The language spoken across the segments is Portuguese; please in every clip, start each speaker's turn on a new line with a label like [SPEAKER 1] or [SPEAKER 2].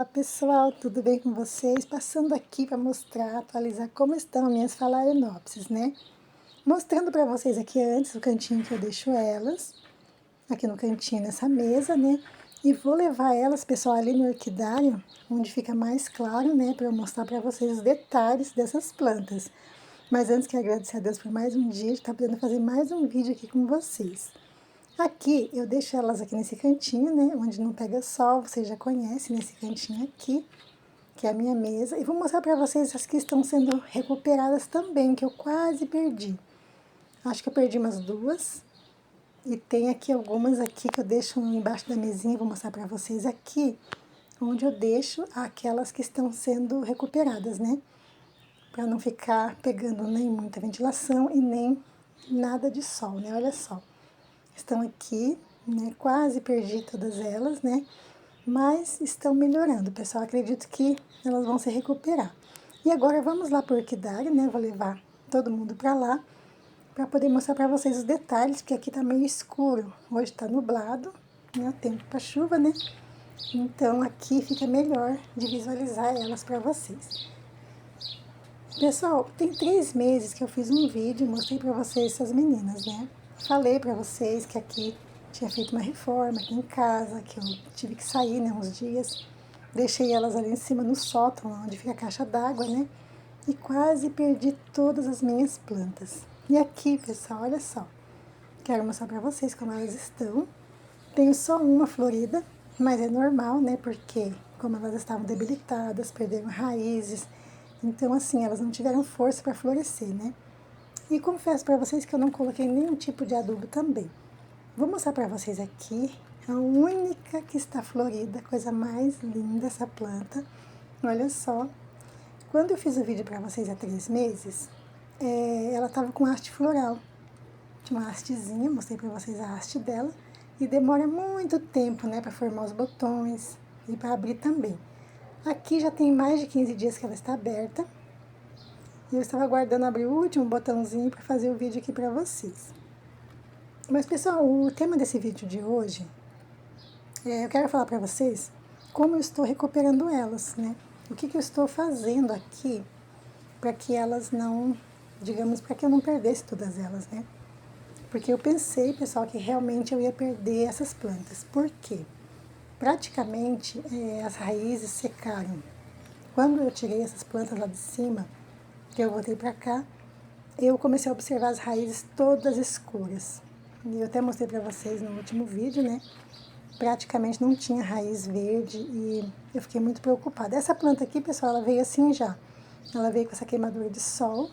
[SPEAKER 1] Olá pessoal, tudo bem com vocês? Passando aqui para mostrar, atualizar como estão minhas phalaenopsis, né? Mostrando para vocês aqui antes o cantinho que eu deixo elas, aqui no cantinho nessa mesa, né? E vou levar elas, pessoal, ali no orquidário, onde fica mais claro, né? Para eu mostrar para vocês os detalhes dessas plantas. Mas antes, quero agradecer a Deus por mais um dia de estar podendo fazer mais um vídeo aqui com vocês. Aqui, eu deixo elas aqui nesse cantinho, né, onde não pega sol, vocês já conhecem, nesse cantinho aqui, que é a minha mesa. E vou mostrar pra vocês as que estão sendo recuperadas também, que eu quase perdi. Acho que eu perdi umas duas. E tem aqui algumas aqui que eu deixo embaixo da mesinha, vou mostrar pra vocês aqui, onde eu deixo aquelas que estão sendo recuperadas, né? Pra não ficar pegando nem muita ventilação e nem nada de sol, né? Olha só. Estão aqui, né? Quase perdi todas elas, né? Mas estão melhorando, pessoal. Acredito que elas vão se recuperar. E agora vamos lá para o orquidário, né? Vou levar todo mundo para lá, para poder mostrar para vocês os detalhes, porque aqui tá meio escuro. Hoje tá nublado, né? O tempo para chuva, né? Então aqui fica melhor de visualizar elas para vocês. Pessoal, tem 3 meses que eu fiz um vídeo e mostrei para vocês essas meninas, né? Falei para vocês que aqui tinha feito uma reforma aqui em casa, que eu tive que sair, né, uns dias. Deixei elas ali em cima no sótão, onde fica a caixa d'água, né? E quase perdi todas as minhas plantas. E aqui, pessoal, olha só. Quero mostrar para vocês como elas estão. Tenho só uma florida, mas é normal, né? Porque como elas estavam debilitadas, perderam raízes, então assim, elas não tiveram força para florescer, né? E confesso para vocês que eu não coloquei nenhum tipo de adubo também. Vou mostrar para vocês aqui a única que está florida, coisa mais linda essa planta. Olha só. Quando eu fiz o vídeo para vocês há 3 meses, ela estava com haste floral. Tinha uma hastezinha, mostrei para vocês a haste dela. E demora muito tempo, né, para formar os botões e para abrir também. Aqui já tem mais de 15 dias que ela está aberta. E eu estava aguardando abrir o último botãozinho para fazer o vídeo aqui para vocês. Mas, pessoal, o tema desse vídeo de hoje, eu quero falar para vocês como eu estou recuperando elas, né? O que eu estou fazendo aqui para que elas não, digamos, para que eu não perdesse todas elas, né? Porque eu pensei, pessoal, que realmente eu ia perder essas plantas. Por quê? Praticamente as raízes secaram. Quando eu tirei essas plantas lá de cima, que eu voltei para cá, eu comecei a observar as raízes todas escuras. E eu até mostrei para vocês no último vídeo, né? Praticamente não tinha raiz verde e eu fiquei muito preocupada. Essa planta aqui, pessoal, ela veio assim já. Ela veio com essa queimadura de sol,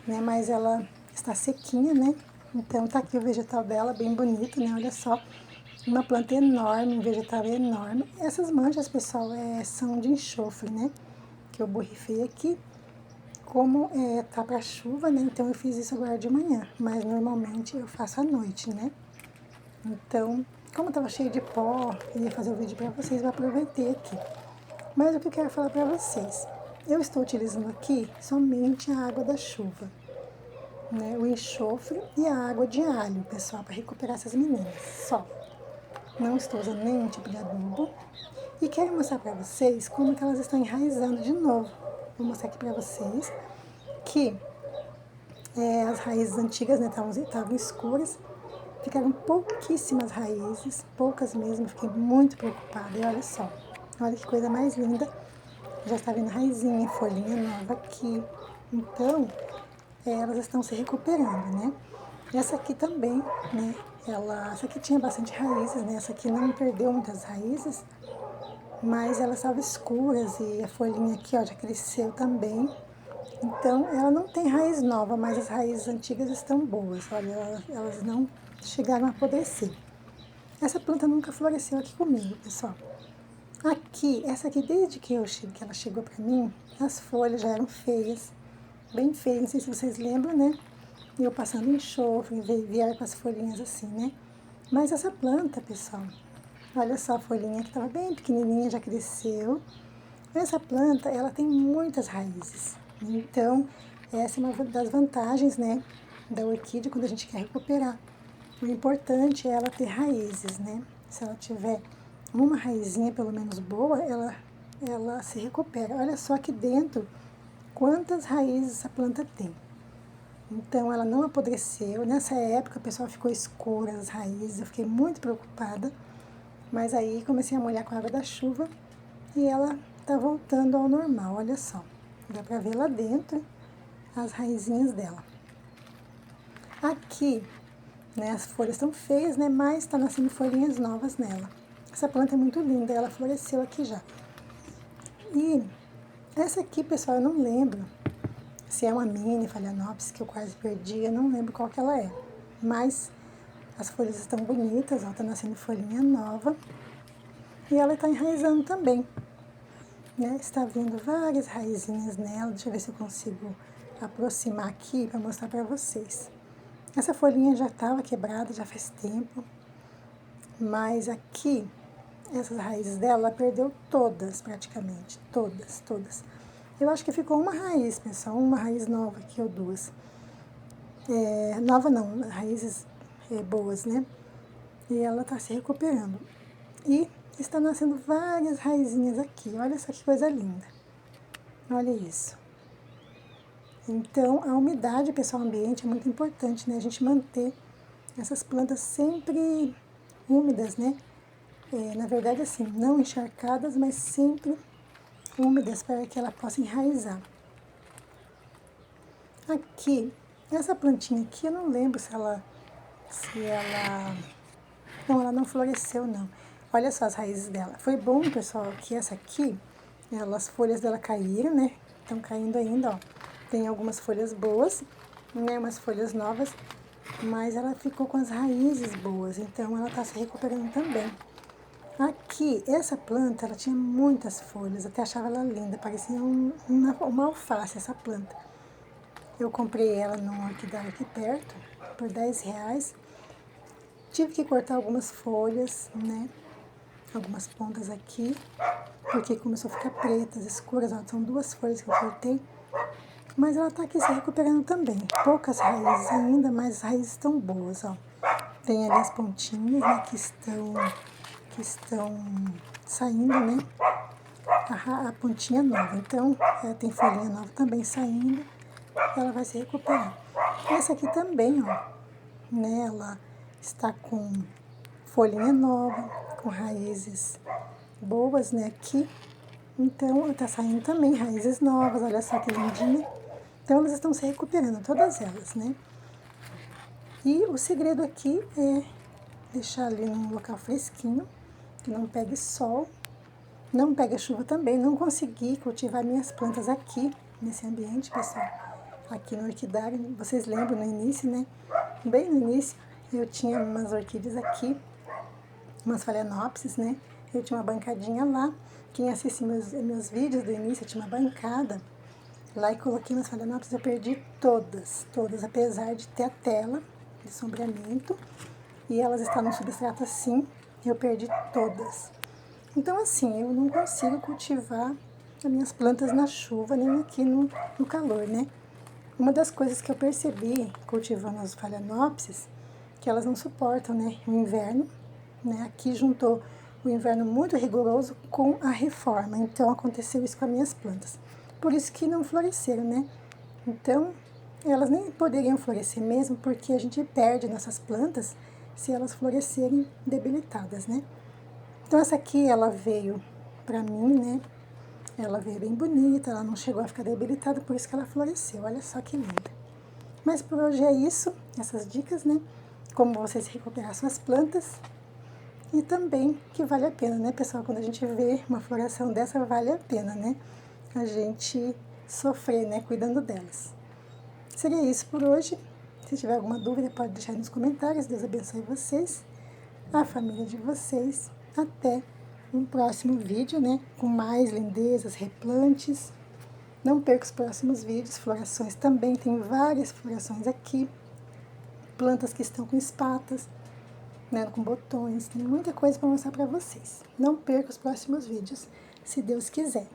[SPEAKER 1] né? Mas ela está sequinha, né? Então tá aqui o vegetal dela, bem bonito, né? Olha só. Uma planta enorme, um vegetal enorme. Essas manchas, pessoal, são de enxofre, né? Que eu borrifei aqui. Como tá pra chuva, né? Então eu fiz isso agora de manhã. Mas normalmente eu faço à noite, né? Então, como tava cheio de pó, ia fazer o vídeo pra vocês, eu aproveitei aqui. Mas o que eu quero falar pra vocês? Eu estou utilizando aqui somente a água da chuva, né? O enxofre e a água de alho, pessoal, para recuperar essas meninas, só. Não estou usando nenhum tipo de adubo. E quero mostrar pra vocês como que elas estão enraizando de novo. Vou mostrar aqui pra vocês que as raízes antigas, né, estavam escuras. Ficaram pouquíssimas raízes, poucas mesmo, fiquei muito preocupada. E olha só, olha que coisa mais linda. Já está vendo raizinha, folhinha nova aqui. Então, elas estão se recuperando, né? Essa aqui também, né? Essa aqui tinha bastante raízes, né? Essa aqui não perdeu muitas raízes, mas elas estavam escuras e a folhinha aqui, ó, já cresceu também. Então, ela não tem raiz nova, mas as raízes antigas estão boas. Olha, elas não chegaram a apodrecer. Essa planta nunca floresceu aqui comigo, pessoal. Aqui, essa aqui, desde que ela chegou pra mim, as folhas já eram feias, bem feias. Não sei se vocês lembram, né? Eu passando enxofre, vieram com as folhinhas assim, né? Mas essa planta, pessoal, olha só a folhinha que estava bem pequenininha, já cresceu. Essa planta, ela tem muitas raízes. Então, essa é uma das vantagens, né, da orquídea quando a gente quer recuperar. O importante é ela ter raízes, né? Se ela tiver uma raizinha pelo menos boa, ela ela se recupera. Olha só aqui dentro quantas raízes essa planta tem. Então, ela não apodreceu. Nessa época, o pessoal ficou escura as raízes, eu fiquei muito preocupada. Mas aí, comecei a molhar com a água da chuva e ela tá voltando ao normal, olha só. Dá pra ver lá dentro as raizinhas dela. Aqui, né, as folhas estão feias, né, mas tá nascendo folhinhas novas nela. Essa planta é muito linda, ela floresceu aqui já. E essa aqui, pessoal, eu não lembro se é uma mini Phalaenopsis, que eu quase perdi, eu não lembro qual que ela é. Mas as folhas estão bonitas, ó, tá nascendo folhinha nova. E ela tá enraizando também, né? Está vindo várias raizinhas nela, deixa eu ver se eu consigo aproximar aqui para mostrar para vocês. Essa folhinha já estava quebrada, já faz tempo, mas aqui, essas raízes dela, ela perdeu todas praticamente, todas. Eu acho que ficou uma raiz, pessoal, uma raiz nova aqui ou duas. Nova não, raízes boas, né? E ela tá se recuperando. E está nascendo várias raizinhas aqui, olha só que coisa linda. Olha isso. Então, a umidade, pessoal, o ambiente é muito importante, né? A gente manter essas plantas sempre úmidas, né? Na verdade, assim, não encharcadas, mas sempre úmidas para que ela possa enraizar. Aqui, essa plantinha aqui, eu não lembro Não, ela não floresceu, não. Olha só as raízes dela. Foi bom, pessoal, que essa aqui, as folhas dela caíram, né? Estão caindo ainda, ó. Tem algumas folhas boas, né? Umas folhas novas, mas ela ficou com as raízes boas, então ela tá se recuperando também. Aqui, essa planta, ela tinha muitas folhas, até achava ela linda, parecia uma alface essa planta. Eu comprei ela num orquidário aqui perto, por R$10. Tive que cortar algumas folhas, né? Algumas pontas aqui, porque começou a ficar pretas, escuras, ó, são duas folhas que eu cortei. Mas ela tá aqui se recuperando também. Poucas raízes ainda, mas as raízes estão boas, ó. Tem ali as pontinhas, né, que estão saindo, né? A pontinha nova. Então, tem folhinha nova também saindo. Ela vai se recuperar. Essa aqui também, ó, né? Ela está com folhinha nova, com raízes boas, né, aqui. Então, tá saindo também raízes novas, olha só que lindinha. Então, elas estão se recuperando, todas elas, né? E o segredo aqui é deixar ali num local fresquinho, que não pegue sol, não pegue chuva também. Não consegui cultivar minhas plantas aqui, nesse ambiente, pessoal. Aqui no orquidário, vocês lembram no início, né? Bem no início, eu tinha umas orquídeas aqui, umas Phalaenopsis, né? Eu tinha uma bancadinha lá. Quem assiste meus vídeos do início, eu tinha uma bancada lá e coloquei umas Phalaenopsis. Eu perdi todas, apesar de ter a tela de sombreamento. E elas estão no substrato assim, eu perdi todas. Então, assim, eu não consigo cultivar as minhas plantas na chuva, nem aqui no calor, né? Uma das coisas que eu percebi cultivando as Phalaenopsis, que elas não suportam, né, o inverno, né? Aqui juntou o inverno muito rigoroso com a reforma, então aconteceu isso com as minhas plantas. Por isso que não floresceram, né? Então, elas nem poderiam florescer mesmo, porque a gente perde nossas plantas se elas florescerem debilitadas, né? Então, essa aqui, ela veio pra mim, né? Ela veio bem bonita, ela não chegou a ficar debilitada, por isso que ela floresceu. Olha só que linda. Mas por hoje é isso, essas dicas, né? Como vocês recuperar suas plantas. E também que vale a pena, né, pessoal? Quando a gente vê uma floração dessa, vale a pena, né? A gente sofrer, né, cuidando delas. Seria isso por hoje. Se tiver alguma dúvida, pode deixar nos comentários. Deus abençoe vocês, a família de vocês. Até um próximo vídeo, né? Com mais lindezas, replantes. Não perca os próximos vídeos. Florações também, tem várias florações aqui. Plantas que estão com espatas, né? Com botões. Tem muita coisa para mostrar para vocês. Não perca os próximos vídeos, se Deus quiser.